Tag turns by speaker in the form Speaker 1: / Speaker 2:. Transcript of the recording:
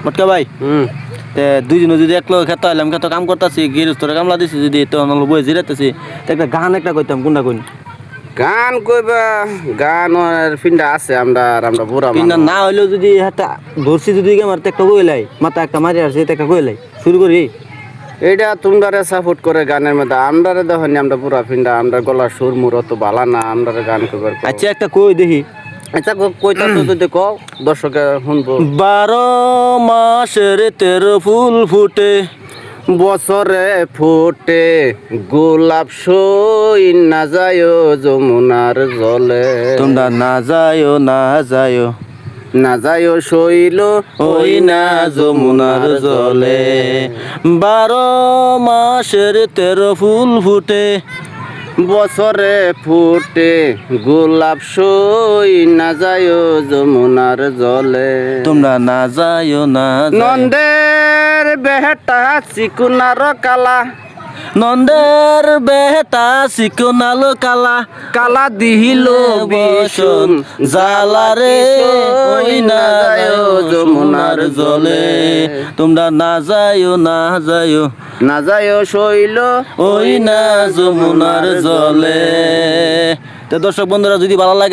Speaker 1: মটকা ভাই তে দুইজনে যদি এক লোক খেতে হইলাম খেতে কাম করতেছি গৃহস্থরে কামলা দিছি যদি তখন হলো বই জিরাতেছি একটা গান একটা কইতাম কোনটা কোন
Speaker 2: গান কইবা গান আর ফিন্ডা আছে আমরা বুড়া
Speaker 1: কিন্তু না হইলেও যদি একটা ধরছি যদি আমার একটা কইলাই মাথা একটা মারি আসছে একটা কইলাই শুরু করি
Speaker 2: এইটা তোমরারে সাপোর্ট করে গানের মধ্যে আমরারে দেখনি আমরা পুরা ফিন্ডা আমরা গলার সুর মুর অত বালা না আমরারে গান কইবার
Speaker 1: আচ্ছা একটা কই দেখি
Speaker 2: আচ্ছা কইতা তো যদি কও দর্শকে শুনবো
Speaker 1: 12 মাসের 13 ফুল ফুটে
Speaker 2: বছরে ফুটে গোলাপ সই না যায় যমুনার জলে
Speaker 1: তোমরা না যায়ও
Speaker 2: না যায় শৈল
Speaker 1: ওই না যমুনার জলে 12 মাসের 13 ফুল ফুটে
Speaker 2: বছরে ফুটে গোলাপ সই না যায় যমুনার জলে
Speaker 1: তোমরা না যায়ও
Speaker 2: নন্দের বেহটা চিকুনার কালা
Speaker 1: নন্দের বেটা সিকোনালো কালা
Speaker 2: কালা দিহিল
Speaker 1: বসন জালারে ওই না যায়ও যমুনার জলে তোমরা না যায়ও
Speaker 2: না যায় শৈল
Speaker 1: ওই না যমুনার জলে তো দর্শক বন্ধুরা যদি ভালো লাগে